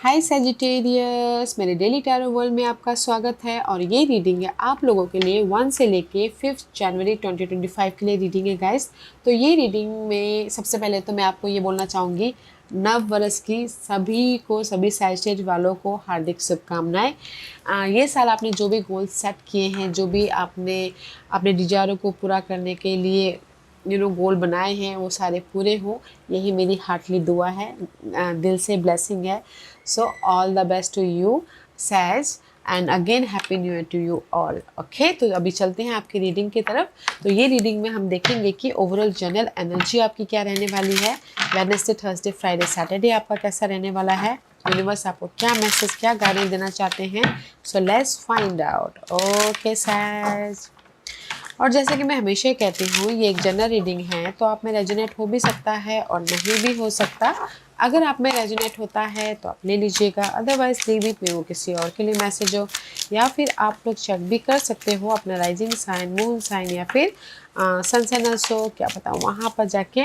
हाय Sagittarius, मेरे daily tarot world में आपका स्वागत है। और ये रीडिंग है आप लोगों के लिए 1 से लेके 5 जनवरी 2025 के लिए रीडिंग है गाइस। तो ये रीडिंग में सबसे पहले तो मैं आपको ये बोलना चाहूँगी, नव वर्ष की सभी को, सभी सेजिटेरियस वालों को हार्दिक शुभकामनाएं। ये साल आपने जो भी गोल सेट किए हैं, जो भी आपने अपने डिजायरों को पूरा करने के लिए गोल बनाए हैं, वो सारे पूरे हो, यही मेरी हार्टली दुआ है, दिल से ब्लेसिंग है। So all the best to you sages, and again happy new year to you all. Okay, तो अभी चलते हैं आपकी रीडिंग की तरफ। तो ये रीडिंग में हम देखेंगे कि ओवरऑल जनरल एनर्जी आपकी क्या रहने वाली है। वेडनेसडे, थर्सडे, फ्राइडे, सैटरडे आपका कैसा रहने वाला है। यूनिवर्स आपको क्या मैसेज, क्या गाइडेंस देना चाहते हैं। So let's find out. Okay sages, और जैसे कि मैं हमेशा ही कहती हूँ, ये एक जनरल रीडिंग है, तो आप में रेजोनेट हो भी सकता है और नहीं भी हो सकता। अगर आप में रेजोनेट होता है तो आप ले लीजिएगा, अदरवाइज लीव इट में, वो किसी और के लिए मैसेज हो। या फिर आप लोग चेक भी कर सकते हो अपना राइजिंग साइन, मून साइन, या फिर सन साइन हो, क्या पता वहाँ पर जाके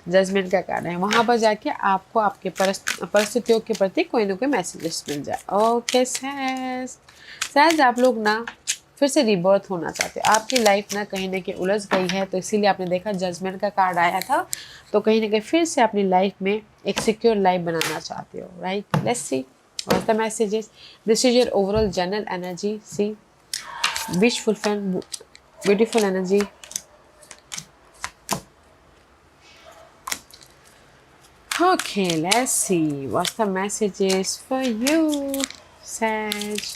जजमेंट का कार्ड है, वहाँ पर जाके आपको आपके परिस्थितियों के प्रति कोई ना कोई मैसेजेस मिल जाए। ओके सैज, आप लोग ना फिर से रिबर्थ होना चाहते हो। आपकी लाइफ ना कहीं ना कहीं उलझ गई है, तो इसीलिए आपने देखा जजमेंट का कार्ड आया था। तो कहीं ना कहीं फिर से अपनी लाइफ में एक सिक्योर लाइफ बनाना चाहते हो, right. Let's see what the messages. This is your overall general energy. See, wish fulfil, beautiful energy. Okay, let's see what the message is for you, Sag.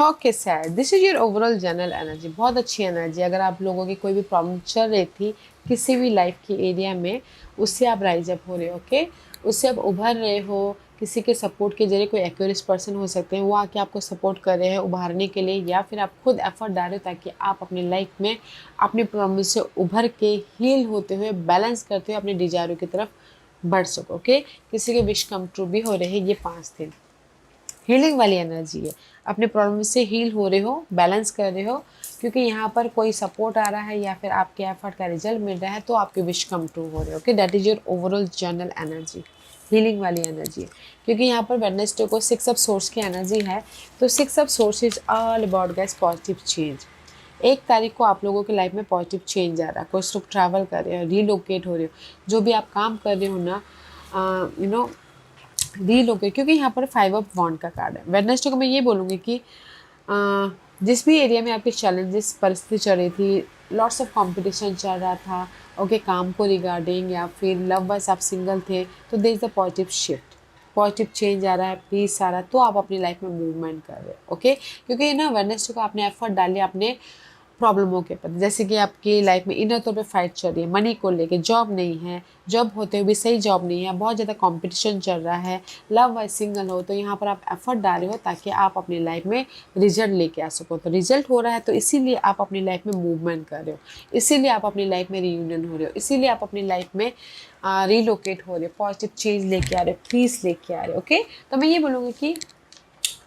Okay sad, this is your overall general energy. बहुत अच्छी energy. अगर आप लोगों की कोई भी problem चल रही थी किसी भी लाइफ की एरिया में, उससे आप राइज अप हो रहे हो। ओके, उससे आप उभर रहे हो। किसी के सपोर्ट के जरिए, कोई एक्यूरियस पर्सन हो सकते हैं, वो आके आपको सपोर्ट कर रहे हैं उभारने के लिए, या फिर आप खुद एफर्ट डाल रहे हो ताकि आप अपनी लाइफ में अपनी प्रॉब्लम से उभर के हील होते हुए, बैलेंस करते हुए अपने डिजायरों की तरफ बढ़ सको। ओके, किसी के विश कम ट्रू भी हो रहे हैं ये 5 दिन। हीलिंग वाली एनर्जी है, अपने प्रॉब्लम से हील हो रहे हो, बैलेंस कर रहे हो, क्योंकि यहाँ पर कोई सपोर्ट आ रहा है या फिर आपके एफर्ट का रिजल्ट मिल रहा है, तो आपके विश कम ट्रू हो रहे हो। Okay, that is your overall general energy, healing वाली एनर्जी है। क्योंकि यहाँ पर वेडनेसडे को 6 ऑफ सोर्स की एनर्जी है, तो 6 of source is all about guys positive change. 1 तारीख को आप लोगों की लाइफ में पॉजिटिव चेंज आ रहा है। कुछ लोग ट्रैवल कर रहे हो, रीलोकेट हो रहे हो, जो भी आप काम कर रहे हो ना, रीलोकेट, क्योंकि यहाँ पर 5 ऑफ वॉन्ड का कार्ड है। वेडनेसडे को मैं ये बोलूँगी कि जिस भी एरिया में आपके चैलेंजेस परिस्थिति चल रही थी, लॉट्स ऑफ कंपटीशन चल रहा था, ओके, काम को रिगार्डिंग, या फिर लव वाइज आप सिंगल थे, तो there is the positive shift, positive change आ रहा है, पीस आ रहा है, तो आप अपनी लाइफ में मूवमेंट कर रहे हो। ओके, क्योंकि ना वेडनेसडे को आपने एफर्ट डालिए अपने प्रॉब्लमों के प्रति। जैसे कि आपकी लाइफ में इनर तौर पे फाइट चल रही है, मनी को लेके, जॉब नहीं है, जॉब होते हुए भी सही जॉब नहीं है, बहुत ज़्यादा कंपटीशन चल रहा है, लव वाइज सिंगल हो, तो यहाँ पर आप एफर्ट डाल रहे हो ताकि आप अपनी लाइफ में रिजल्ट लेके आ सको। तो रिजल्ट हो रहा है, तो इसीलिए आप अपनी लाइफ में मूवमेंट कर रहे हो, इसीलिए आप अपनी लाइफ में रीयूनियन हो रहे हो, इसीलिए आप अपनी लाइफ में रीलोकेट हो रहे हो, पॉजिटिव चेंज लेके आ रहे हो, पीस लेके आ रहे हो। ओके, तो मैं ये बोलूँगी कि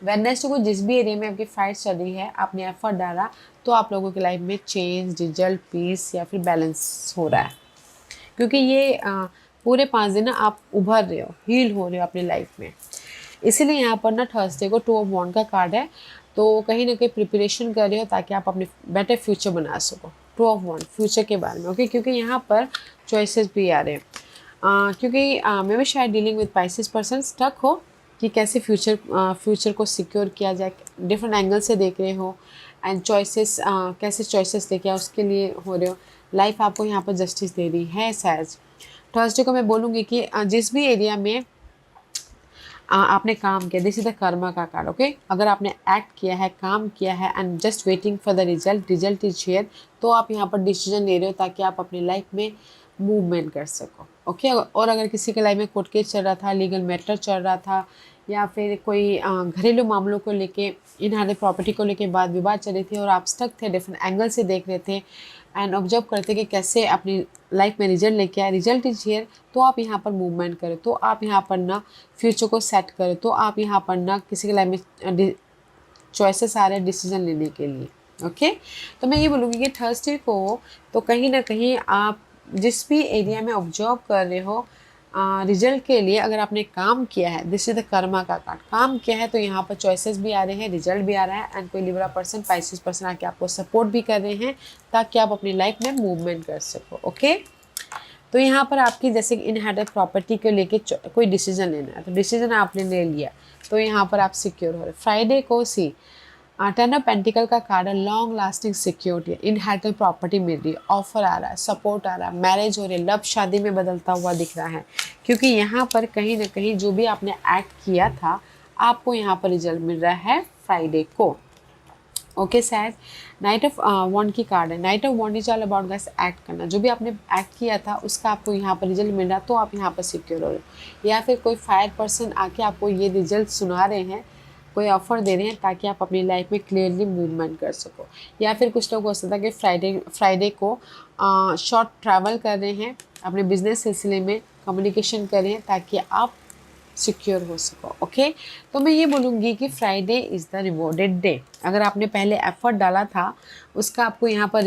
वेडनेसडे को जिस भी एरिया में आपकी फाइट चल रही है, आपने एफर्ट डाला, तो आप लोगों की लाइफ में चेंज, रिजल्ट, पीस या फिर बैलेंस हो रहा है। क्योंकि ये पूरे 5 दिन ना आप उभर रहे हो, हील हो रहे हो अपनी लाइफ में। इसीलिए यहाँ पर ना थर्सडे को 2 ऑफ वॉन्ड का कार्ड है, तो कहीं ना कहीं प्रिपरेशन कर रहे हो ताकि आप अपने बेटर फ्यूचर बना सको। 2 ऑफ वॉन्ड फ्यूचर के बारे में। ओके, क्योंकि यहाँ पर चॉइसेस भी आ रहे हैं। क्योंकि मैं भी शायद dealing with Pisces person stuck हो कि कैसे फ्यूचर को सिक्योर किया जाए, डिफरेंट एंगल से देख रहे हो, एंड चॉइसेस, कैसे चॉइसेस लेके उसके लिए हो रहे हो। लाइफ आपको यहाँ पर जस्टिस दे रही है सहज। थर्सडे को मैं बोलूँगी कि जिस भी एरिया में आपने काम किया, दिस इज द कर्मा का कार्ड। ओके, अगर आपने एक्ट किया है, काम किया है, and just waiting for the result, result is here, तो आप यहाँ पर डिसीजन ले रहे हो ताकि आप अपनी लाइफ में मूवमेंट कर सको। ओके, और अगर किसी के लाइफ में कोर्ट केस चल रहा था, लीगल मैटर चल रहा था, या फिर कोई घरेलू मामलों को लेके, इनहैरिटेड प्रॉपर्टी को लेके बात विवाद चल रही थी और आप स्टक थे, डिफरेंट एंगल से देख रहे थे, एंड ऑब्जर्व करते कि कैसे अपनी लाइफ में रिजल्ट लेके आए, रिजल्ट इज हियर, तो आप यहाँ पर मूवमेंट करें, तो आप यहाँ पर ना फ्यूचर को सेट करें, तो आप यहाँ पर ना किसी के लाइफ में चॉइसेस आ रहे हैं डिसीजन लेने के लिए। ओके, तो मैं ये बोलूँगी कि थर्सडे को तो कहीं ना कहीं आप जिस भी एरिया में ऑब्जर्व कर रहे हो रिजल्ट के लिए, अगर आपने काम किया है, दिस इज द कर्मा का कार्ड, काम किया है तो यहाँ पर चॉइसेस भी आ रहे हैं, रिजल्ट भी आ रहा है, एंड कोई लिब्रा पर्सन, पाइसिस पर्सन आके आपको सपोर्ट भी कर रहे हैं ताकि आप अपनी लाइफ में मूवमेंट कर सको। ओके, तो यहाँ पर आपकी जैसे इनहेरिटेड प्रॉपर्टी को लेके कोई डिसीजन लेना है, तो डिसीजन आपने ले लिया, तो यहाँ पर आप सिक्योर हो रहे। फ्राइडे को सी टेन ऑफ पेंटिकल का कार्ड है, long lasting security, inherited property मिल रही है, ऑफर आ रहा है, सपोर्ट आ रहा है, मैरिज हो रही है, लव शादी में बदलता हुआ दिख रहा है, क्योंकि यहाँ पर कहीं ना कहीं जो भी आपने एक्ट किया था आपको यहाँ पर रिजल्ट मिल रहा है फ्राइडे को। Okay said, knight of wand की कार्ड है, knight of wand is all about guys act करना, जो भी आपने एक्ट किया था उसका आपको यहाँ पर रिजल्ट मिल रहा है, तो आप यहाँ पर सिक्योर हो रहे हो। या फिर कोई फायर पर्सन आके आपको ये रिजल्ट सुना रहे हैं, कोई ऑफर दे रहे हैं ताकि आप अपनी लाइफ में क्लियरली मूवमेंट कर सको। या फिर कुछ लोग हो सकता है कि फ्राइडे को शॉर्ट ट्रैवल कर रहे हैं, अपने बिजनेस सिलसिले में कम्युनिकेशन कर रहे हैं ताकि आप सिक्योर हो सको। ओके, तो मैं ये बोलूँगी कि Friday is the rewarded day. अगर आपने पहले एफर्ट डाला था उसका आपको यहाँ पर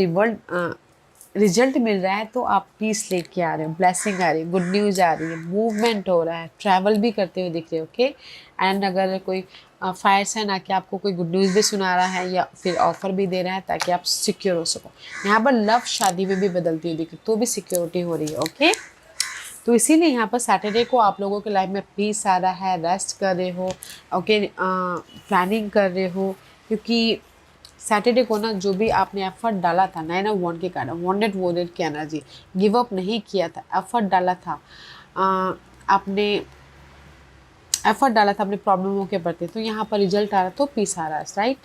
रिजल्ट मिल रहा है, तो आप पीस लेके आ रहे हो, ब्लेसिंग आ रही है, गुड न्यूज़ आ रही है, मूवमेंट हो रहा है, ट्रैवल भी करते हुए दिख रहे हो। ओके, एंड अगर कोई फायर साइन आके आपको कोई गुड न्यूज़ भी सुना रहा है या फिर ऑफर भी दे रहा है ताकि आप सिक्योर हो सको। यहाँ पर लव शादी में भी बदलती हुई दिख रही, तो भी सिक्योरिटी हो रही है। ओके, तो इसीलिए यहाँ पर सैटरडे को आप लोगों के लाइफ में पीस आ रहा है, रेस्ट कर रहे हो, ओके, प्लानिंग कर रहे हो, क्योंकि सैटरडे को ना जो भी आपने एफर्ट डाला था, नाइन ऑफ वॉन्ड के कारण, वॉन्टेड वॉन्टेड की एनर्जी, गिव अप नहीं किया था, एफर्ट डाला था, आपने एफर्ट डाला था अपने प्रॉब्लमों के प्रति, तो यहाँ पर रिजल्ट आ रहा है, तो पीस आ रहा है, right.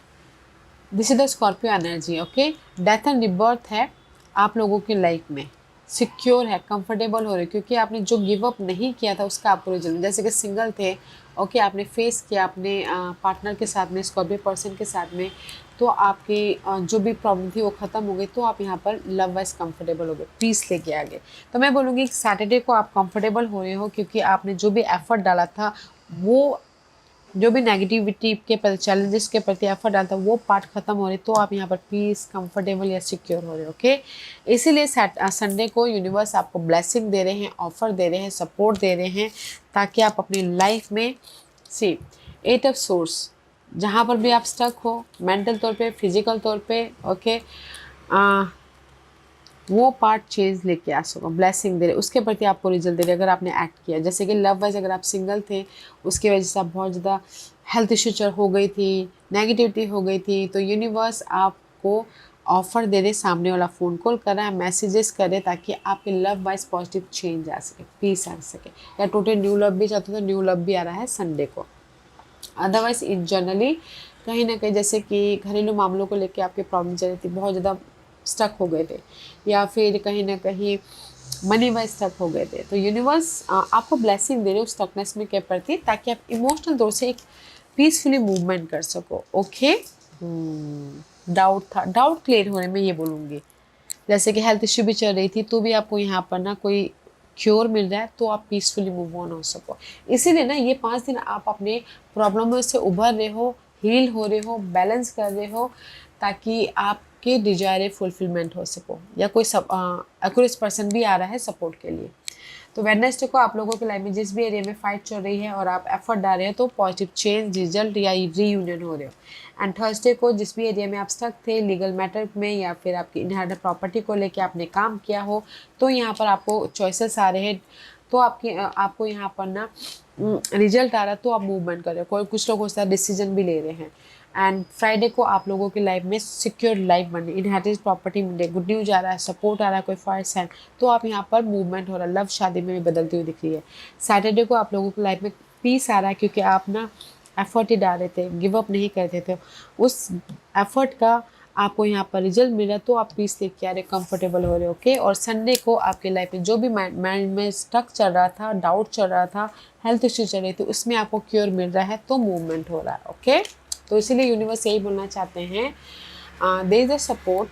This is the Scorpio energy. Okay, death and rebirth है आप लोगों की लाइफ में, सिक्योर है, कंफर्टेबल हो रहे, क्योंकि आपने जो गिव अप नहीं किया था उसका आपको रिजल्ट, जैसे कि सिंगल थे, ओके, आपने फेस किया अपने पार्टनर के साथ में, स्कॉर्पियो पर्सन के साथ में, तो आपकी जो भी प्रॉब्लम थी वो ख़त्म हो गई, तो आप यहाँ पर लव वाइज कंफर्टेबल हो गए, पीस लेके आ गए। तो मैं बोलूँगी सैटरडे को आप कंफर्टेबल हो रहे हो, क्योंकि आपने जो भी एफर्ट डाला था, वो जो भी नेगेटिविटी के प्रति, चैलेंजेस के प्रति एफर्ट डालता है, वो पार्ट खत्म हो रहे, तो आप यहाँ पर पीस, कंफर्टेबल या सिक्योर हो रहे हो। ओके, इसीलिए संडे को यूनिवर्स आपको ब्लेसिंग दे रहे हैं, ऑफर दे रहे हैं, सपोर्ट दे रहे हैं, ताकि आप अपनी लाइफ में सी एट ऑफ सोर्स, जहाँ पर भी आप स्टक हो, मेंटल तौर पे, फिजिकल तौर पे, ओके, वो पार्ट चेंज लेके आ सको, ब्लेसिंग दे रहे, उसके प्रति आपको रिजल्ट दे रहे अगर आपने एक्ट किया। जैसे कि लव वाइज अगर आप सिंगल थे, उसकी वजह से आप बहुत ज़्यादा हेल्थ इशू हो गई थी, नेगेटिविटी हो गई थी, तो यूनिवर्स आपको ऑफर दे रहे, सामने वाला फ़ोन कॉल कर रहा है, मैसेजेस कर रहे, ताकि आपके लव वाइज पॉजिटिव चेंज आ सके, पीस आ सके, या टोटल न्यू लव भी चाहते हो तो न्यू लव भी आ रहा है संडे को। अदरवाइज इन जनरली कहीं ना कहीं जैसे कि घरेलू मामलों को लेकर आपकी प्रॉब्लम चल रही थी, बहुत ज़्यादा स्टक हो गए थे, या फिर कहीं ना कहीं मनी वाइज स्टक हो गए थे, तो यूनिवर्स आपको ब्लेसिंग दे रहे हो स्टकनेस में के प्रति, ताकि आप इमोशनल तौर से एक पीसफुली मूवमेंट कर सको। ओके, डाउट था, डाउट क्लियर होने में ये बोलूँगी, जैसे कि हेल्थ इश्यू भी चल रही थी, तो भी आपको यहाँ पर ना कोई क्योर मिल रहा है, तो आप पीसफुली मूव ऑन हो सको। इसीलिए ना ये 5 दिन आप अपने प्रॉब्लमों से उभर रहे हो, हील हो रहे हो, बैलेंस कर रहे हो, ताकि आपके डिजायर फुलफिलमेंट हो सको, या कोई एक्यूरेट पर्सन भी आ रहा है सपोर्ट के लिए। तो वेडनेसडे को आप लोगों की लाइफ में जिस भी एरिया में फाइट चल रही है और आप एफर्ट डाल रहे हो, तो पॉजिटिव चेंज, रिजल्ट या रीयूनियन हो रहे हो। एंड थर्सडे को जिस भी एरिया में आप स्टक थे, लीगल मैटर में या फिर आपकी इनहेरिटेड प्रॉपर्टी को लेके आपने काम किया हो, तो यहाँ पर आपको चॉइसेस आ रहे हैं, तो आपको यहाँ पर ना रिजल्ट आ रहा है, तो आप मूवमेंट कर रहे हो। कोई कुछ लोग हो सकता है डिसीजन भी ले रहे हैं। एंड फ्राइडे को आप लोगों की लाइफ में सिक्योर लाइफ बने, इनहेरिटेड प्रॉपर्टी मिले, गुड न्यूज आ रहा है, सपोर्ट आ रहा है, कोई फर्स्ट हैंड, तो आप यहाँ पर मूवमेंट हो रहा है, लव शादी में भी बदलती हुई दिख रही है। सैटरडे को आप लोगों की लाइफ में पीस आ रहा है, क्योंकि आप ना एफर्ट ही डाल रहे थे, गिव अप नहीं करते थे, उस एफर्ट का आपको यहाँ पर रिजल्ट मिला, तो आप पीस लेके आ रहे, कंफर्टेबल हो रहे। ओके, और संडे को आपके लाइफ में जो भी माइंड में स्टक चल रहा था, डाउट चल रहा था, हेल्थ इश्यू चल रही थी, उसमें आपको क्योर मिल रहा है, तो मूवमेंट हो रहा है। ओके, तो इसीलिए यूनिवर्स यही बोलना चाहते हैं, there is a support,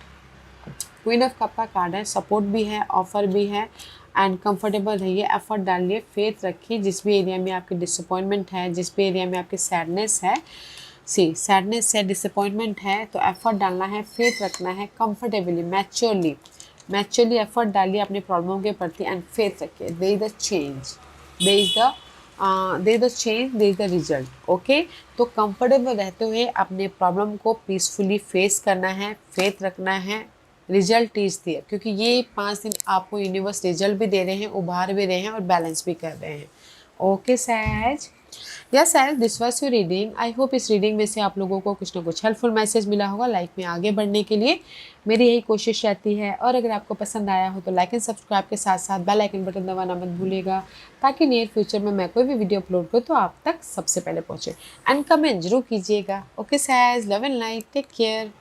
queen of cup का कार्ड है, सपोर्ट भी है, ऑफर भी है एंड कंफर्टेबल रहिए, एफर्ट डालिए, फेथ रखिए। जिस भी एरिया में आपकी डिसअपॉइंटमेंट है, जिस भी एरिया में आपकी सैडनेस है, सैडनेस है, डिसअपॉइंटमेंट है, तो एफर्ट डालना है, फेथ रखना है, कंफर्टेबली, मैच्योरली एफर्ट डालिए अपने प्रॉब्लमों के प्रति एंड फेथ रखिए। There is the change, there is the there is the result. Okay, तो कंफर्टेबल रहते हुए अपने प्रॉब्लम को पीसफुली फेस करना है, फेथ रखना है, रिजल्ट इज देयर, क्योंकि ये 5 दिन आपको यूनिवर्स रिजल्ट भी दे रहे हैं, उभार भी रहे हैं और बैलेंस भी कर रहे हैं। Okay sages, yes sages, this was your reading. I hope इस रीडिंग में से आप लोगों को कुछ ना कुछ हेल्पफुल मैसेज मिला होगा लाइफ में आगे बढ़ने के लिए। मेरी यही कोशिश रहती है, और अगर आपको पसंद आया हो तो लाइक एंड सब्सक्राइब के साथ साथ बेल आइकन बटन दबाना मत भूलिएगा, ताकि नियर फ्यूचर में मैं कोई भी वीडियो अपलोड करूँ तो आप तक सबसे पहले पहुँचे। एंड कमेंट जरूर कीजिएगा। Okay sages, love and light, take care.